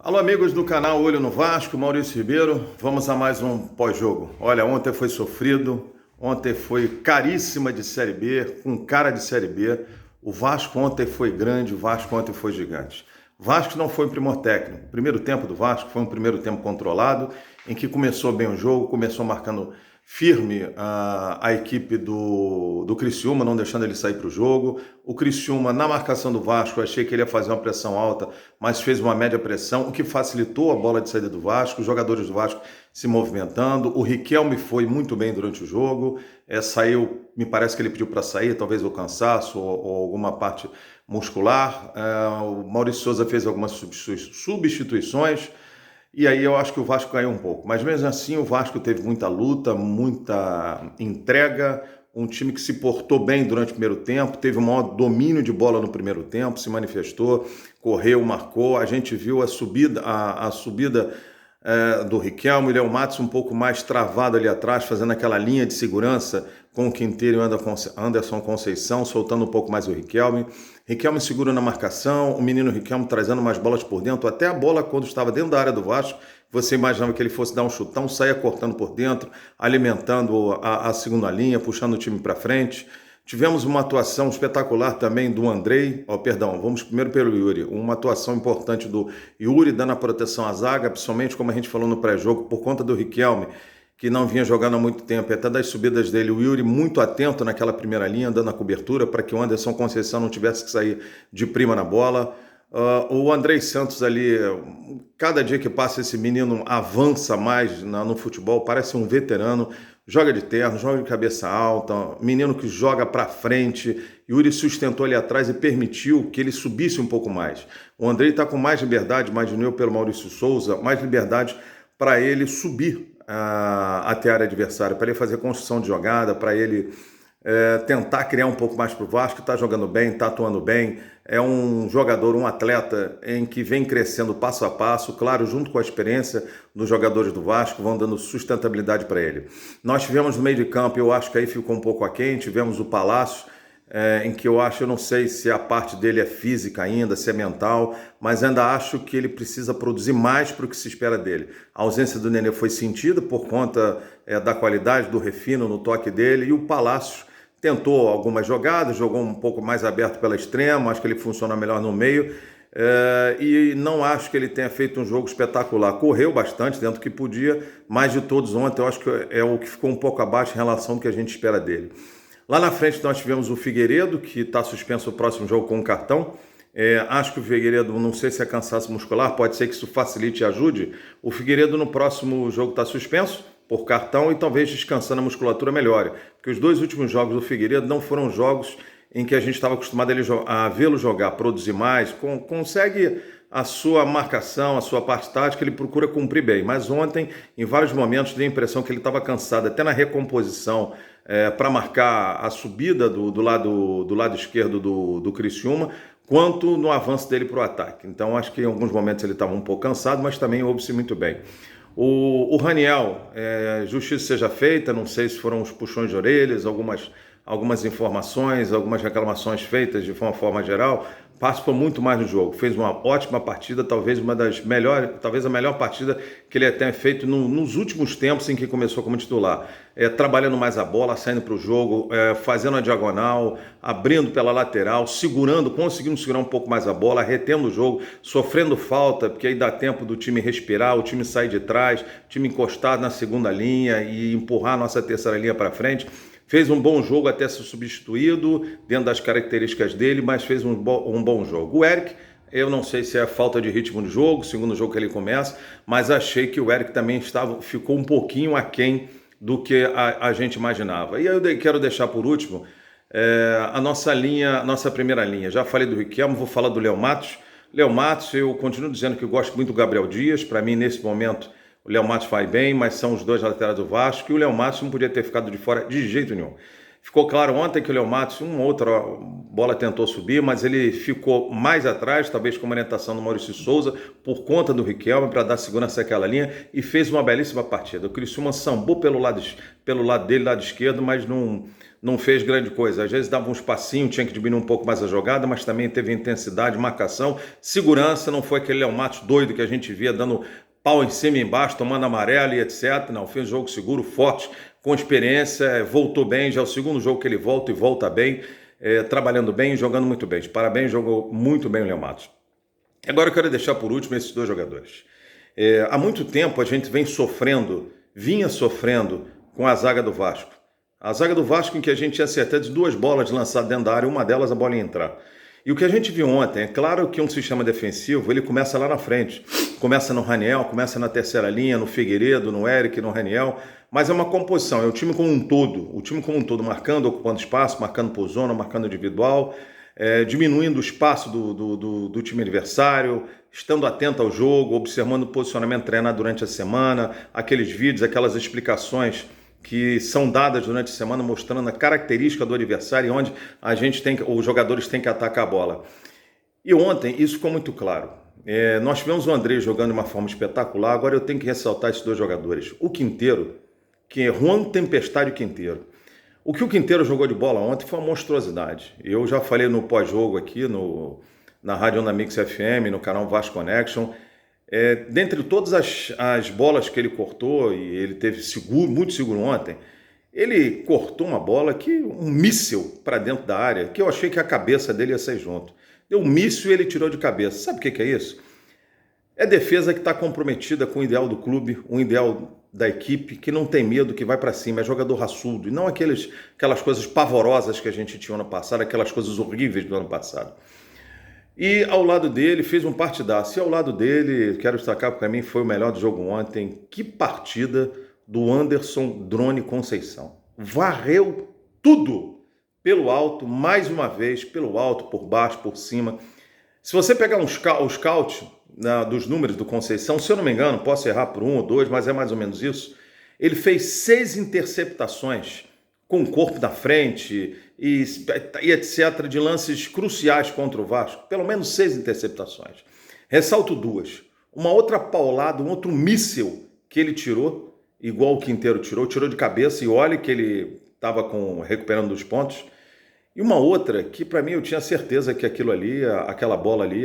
Alô, amigos do canal Olho no Vasco, Maurício Ribeiro, vamos a mais um pós-jogo. Olha, ontem foi sofrido, ontem foi caríssima de Série B, com cara de Série B. O Vasco ontem foi grande, o Vasco ontem foi gigante. O Vasco não foi um primor técnico. O primeiro tempo do Vasco foi um primeiro tempo controlado, em que começou bem o jogo, começou marcando firme a equipe do Criciúma, não deixando ele sair para o jogo. O Criciúma, na marcação do Vasco, eu achei que ele ia fazer uma pressão alta, mas fez uma média pressão, o que facilitou a bola de saída do Vasco, os jogadores do Vasco se movimentando. O Riquelme foi muito bem durante o jogo, saiu, me parece que ele pediu para sair, talvez o cansaço ou alguma parte muscular. O Maurício Souza fez algumas substituições, e aí eu acho que o Vasco caiu um pouco. Mas mesmo assim o Vasco teve muita luta, muita entrega, um time que se portou bem durante o primeiro tempo, teve o maior domínio de bola no primeiro tempo, se manifestou, correu, marcou. A gente viu a subida do Riquelme, o Léo Matos um pouco mais travado ali atrás, fazendo aquela linha de segurança com o Quinteiro e o Anderson Conceição, soltando um pouco mais o Riquelme. Riquelme segura na marcação, o menino Riquelme trazendo mais bolas por dentro, até a bola quando estava dentro da área do Vasco, você imaginava que ele fosse dar um chutão, saia cortando por dentro, alimentando a segunda linha, puxando o time para frente. Tivemos uma atuação espetacular também do Andrei, vamos primeiro pelo Yuri, uma atuação importante do Yuri dando a proteção à zaga, principalmente como a gente falou no pré-jogo, por conta do Riquelme, que não vinha jogando há muito tempo, e até das subidas dele, o Yuri muito atento naquela primeira linha, dando a cobertura para que o Anderson Conceição não tivesse que sair de prima na bola. O Andrei Santos ali, cada dia que passa esse menino avança mais no futebol, parece um veterano, joga de terno, joga de cabeça alta, menino que joga para frente. Yuri sustentou ali atrás e permitiu que ele subisse um pouco mais. O Andrei está com mais liberdade, imaginei pelo Maurício Souza, mais liberdade para ele subir até a área adversária, para ele fazer construção de jogada, para ele tentar criar um pouco mais para o Vasco. Está jogando bem, está atuando bem, é um jogador, um atleta em que vem crescendo passo a passo, claro, junto com a experiência dos jogadores do Vasco, vão dando sustentabilidade para ele. Nós tivemos no meio de campo, eu acho que aí ficou um pouco aquém, tivemos o Palácio, em que eu não sei se a parte dele é física ainda, se é mental, mas ainda acho que ele precisa produzir mais para o que se espera dele. A ausência do Nenê foi sentida por conta da qualidade, do refino no toque dele, e o Palácio tentou algumas jogadas, jogou um pouco mais aberto pela extrema, acho que ele funciona melhor no meio, e não acho que ele tenha feito um jogo espetacular. Correu bastante dentro do que podia, mas de todos ontem eu acho que é o que ficou um pouco abaixo em relação ao que a gente espera dele. Lá na frente nós tivemos o Figueiredo, que está suspenso o próximo jogo com um cartão. Acho que o Figueiredo, não sei se é cansaço muscular, pode ser que isso facilite e ajude. O Figueiredo no próximo jogo está suspenso por cartão e talvez descansando a musculatura melhore. Porque os dois últimos jogos do Figueiredo não foram jogos em que a gente estava acostumado a vê-lo jogar, produzir mais, consegue a sua marcação, a sua parte tática, ele procura cumprir bem. Mas ontem, em vários momentos, dei a impressão que ele estava cansado, até na recomposição, para marcar a subida do lado esquerdo do Criciúma, quanto no avanço dele para o ataque. Então, acho que em alguns momentos ele estava um pouco cansado, mas também ouve-se muito bem. O Raniel, justiça seja feita, não sei se foram os puxões de orelhas, algumas informações, algumas reclamações feitas de uma forma geral, participou muito mais do jogo, fez uma ótima partida, talvez a melhor partida que ele tenha feito nos últimos tempos em que começou como titular, trabalhando mais a bola, saindo para o jogo, fazendo a diagonal, abrindo pela lateral, conseguindo segurar um pouco mais a bola, retendo o jogo, sofrendo falta, porque aí dá tempo do time respirar, o time sair de trás, o time encostar na segunda linha e empurrar a nossa terceira linha para frente. Fez um bom jogo até ser substituído, dentro das características dele, mas fez um bom jogo. O Eric, eu não sei se é falta de ritmo de jogo, segundo jogo que ele começa, mas achei que o Eric também ficou um pouquinho aquém do que a gente imaginava. E aí eu quero deixar por último a nossa primeira linha. Já falei do Riquelme, vou falar do Léo Matos. Léo Matos, eu continuo dizendo que eu gosto muito do Gabriel Dias. Para mim, nesse momento, o Léo Matos vai bem, mas são os dois laterais do Vasco, e o Léo Matos não podia ter ficado de fora de jeito nenhum. Ficou claro ontem que o Léo Matos, uma outra bola tentou subir, mas ele ficou mais atrás, talvez com uma orientação do Maurício Souza, por conta do Riquelme, para dar segurança àquela linha, e fez uma belíssima partida. O Criciúma sambou pelo lado dele, lado esquerdo, mas não fez grande coisa. Às vezes dava um espacinho, tinha que diminuir um pouco mais a jogada, mas também teve intensidade, marcação, segurança, não foi aquele Léo Matos doido que a gente via dando pau em cima e embaixo, tomando amarelo e etc. Não, fez um jogo seguro, forte, com experiência, voltou bem, já é o segundo jogo que ele volta e volta bem, trabalhando bem, jogando muito bem. Parabéns, jogou muito bem o Léo Matos. Agora eu quero deixar por último esses dois jogadores. Há muito tempo a gente vinha sofrendo com a zaga do Vasco. A zaga do Vasco em que a gente tinha certeza de 2 bolas lançadas dentro da área, uma delas a bola ia entrar. E o que a gente viu ontem, é claro que um sistema defensivo, ele começa lá na frente. Começa no Raniel, começa na terceira linha, no Figueiredo, no Eric, no Raniel, mas é uma composição, é o time como um todo marcando, ocupando espaço, marcando por zona, marcando individual, diminuindo o espaço do time adversário, estando atento ao jogo, observando o posicionamento treinado durante a semana, aqueles vídeos, aquelas explicações que são dadas durante a semana mostrando a característica do adversário e onde os jogadores têm que atacar a bola. E ontem isso ficou muito claro. Nós tivemos o André jogando de uma forma espetacular, agora eu tenho que ressaltar esses 2 jogadores. O Quinteiro, que é Juan Tempestade Quinteiro. O que o Quinteiro jogou de bola ontem foi uma monstruosidade. Eu já falei no pós-jogo aqui, na Rádio Onda Mix FM, no canal Vasco Connection. Dentre todas as bolas que ele cortou, e ele teve muito seguro ontem, ele cortou uma bola um míssil para dentro da área, que eu achei que a cabeça dele ia sair junto. Deu um míssil e ele tirou de cabeça. Sabe o que é isso? É defesa que está comprometida com o ideal do clube, o ideal da equipe, que não tem medo, que vai para cima, é jogador raçudo, e não aquelas coisas pavorosas que a gente tinha ano passado, aquelas coisas horríveis do ano passado. E ao lado dele, fez um partidaço. E ao lado dele, quero destacar, para mim foi o melhor do jogo ontem, que partida do Anderson Drone Conceição. Varreu tudo pelo alto, mais uma vez, pelo alto, por baixo, por cima. Se você pegar o scout dos números do Conceição, se eu não me engano, posso errar por 1 ou 2, mas é mais ou menos isso, ele fez 6 interceptações com o corpo na frente e etc., de lances cruciais contra o Vasco. Pelo menos 6 interceptações. Ressalto 2. Uma outra paulada, um outro míssil que ele tirou, igual o Quinteiro tirou de cabeça, e olha que ele estava recuperando os pontos. E uma outra que para mim eu tinha certeza que aquela bola ali,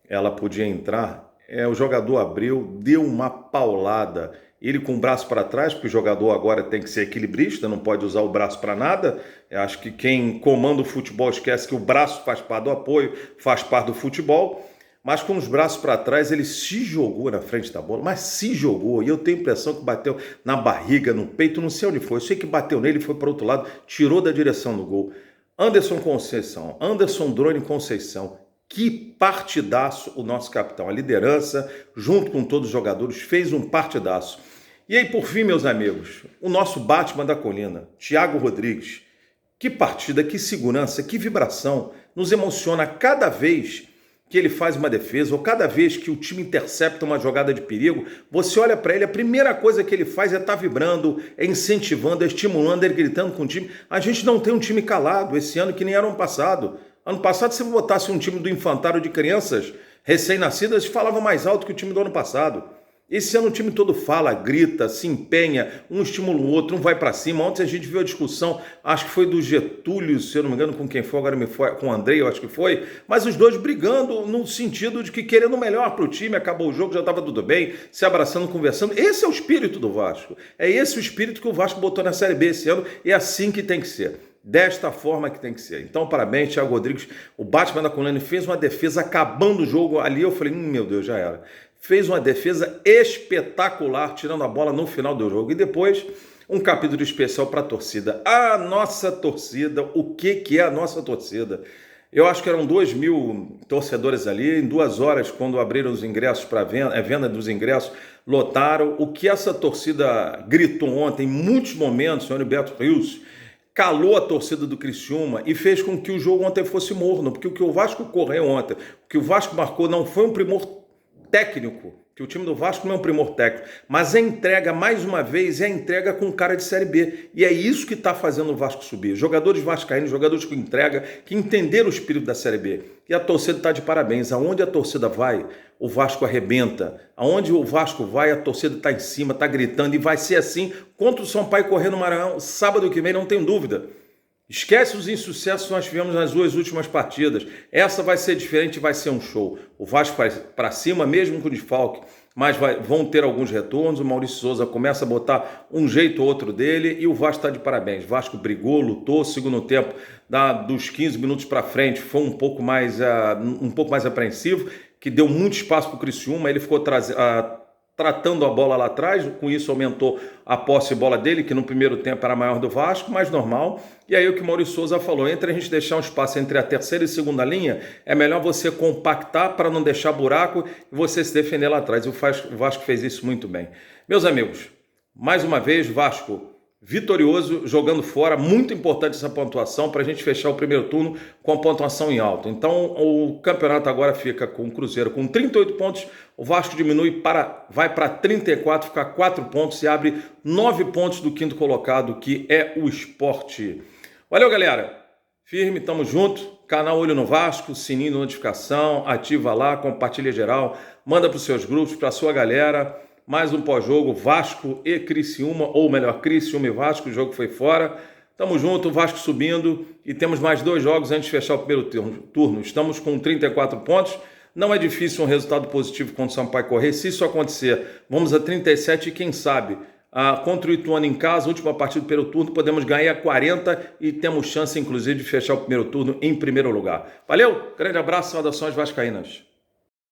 ela podia entrar. O jogador abriu, deu uma paulada. Ele com o braço para trás, porque o jogador agora tem que ser equilibrista, não pode usar o braço para nada. Eu acho que quem comanda o futebol esquece que o braço faz parte do apoio, faz parte do futebol. Mas com os braços para trás, ele se jogou na frente da bola, mas se jogou. E eu tenho a impressão que bateu na barriga, no peito, não sei onde foi. Eu sei que bateu nele, foi para o outro lado, tirou da direção do gol. Anderson Drone Conceição. Que partidaço o nosso capitão. A liderança, junto com todos os jogadores, fez um partidaço. E aí, por fim, meus amigos, o nosso Batman da colina, Thiago Rodrigues. Que partida, que segurança, que vibração. Nos emociona cada vez que ele faz uma defesa ou cada vez que o time intercepta uma jogada de perigo. Você olha para ele, a primeira coisa que ele faz é estar vibrando, é incentivando, é estimulando, é gritando com o time. A gente não tem um time calado esse ano que nem era ano passado. Ano passado, se você botasse um time do infantário de crianças recém-nascidas, falava mais alto que o time do ano passado. Esse ano o time todo fala, grita, se empenha, um estimula o outro, um vai para cima. Ontem a gente viu a discussão, acho que foi do Getúlio, se eu não me engano, com quem foi, agora com o André, eu acho que foi, mas os dois brigando no sentido de que querendo o melhor para o time, acabou o jogo, já estava tudo bem, se abraçando, conversando. Esse é o espírito do Vasco. É esse o espírito que o Vasco botou na Série B esse ano, e é assim que tem que ser. Desta forma que tem que ser. Então, parabéns, Thiago Rodrigues. O Batman da colina fez uma defesa acabando o jogo. Ali eu falei, meu Deus, já era. Fez uma defesa espetacular, tirando a bola no final do jogo. E depois, um capítulo especial para a torcida. A nossa torcida, o que é a nossa torcida? Eu acho que eram 2.000 torcedores ali, em 2 horas, quando abriram os ingressos para venda dos ingressos, lotaram. O que essa torcida gritou ontem, em muitos momentos, o senhor Beto Rios, calou a torcida do Criciúma e fez com que o jogo ontem fosse morno, porque o que o Vasco correu ontem, o que o Vasco marcou não foi um primor técnico, que o time do Vasco não é um primor técnico, mas a entrega, mais uma vez, é a entrega com cara de Série B. E é isso que está fazendo o Vasco subir. Jogadores vascaínos, jogadores com entrega, que entenderam o espírito da Série B. E a torcida está de parabéns. Aonde a torcida vai, o Vasco arrebenta. Aonde o Vasco vai, a torcida está em cima, está gritando. E vai ser assim contra o Sampaio Corrêa no Maranhão, sábado que vem, não tenho dúvida. Esquece os insucessos que nós tivemos nas duas últimas partidas. Essa vai ser diferente, vai ser um show. O Vasco vai para cima, mesmo com desfalque, mas vão ter alguns retornos. O Maurício Souza começa a botar um jeito ou outro dele e o Vasco está de parabéns. O Vasco brigou, lutou. Segundo tempo, dos 15 minutos para frente, foi um pouco mais apreensivo, que deu muito espaço para o Criciúma. Ele ficou tratando a bola lá atrás, com isso aumentou a posse de bola dele, que no primeiro tempo era maior do Vasco, mas normal. E aí o que o Maurício Souza falou, entre a gente deixar um espaço entre a terceira e segunda linha, é melhor você compactar para não deixar buraco e você se defender lá atrás. E o Vasco fez isso muito bem. Meus amigos, mais uma vez, Vasco vitorioso, jogando fora, muito importante essa pontuação para a gente fechar o primeiro turno com a pontuação em alta. Então o campeonato agora fica com o Cruzeiro com 38 pontos, o Vasco vai para 34, fica 4 pontos e abre 9 pontos do quinto colocado, que é o Sport. Valeu, galera! Firme, tamo junto, canal Olho no Vasco, sininho de notificação, ativa lá, compartilha geral, manda para os seus grupos, para a sua galera. Mais um pós-jogo, Vasco e Criciúma, ou melhor, Criciúma e Vasco, o jogo foi fora. Tamo junto, Vasco subindo e temos mais 2 jogos antes de fechar o primeiro turno. Estamos com 34 pontos, não é difícil um resultado positivo contra o Sampaio Corrêa. Se isso acontecer, vamos a 37 e quem sabe, contra o Ituano em casa, última partida do primeiro turno, podemos ganhar 40 e temos chance, inclusive, de fechar o primeiro turno em primeiro lugar. Valeu, grande abraço, saudações vascaínas.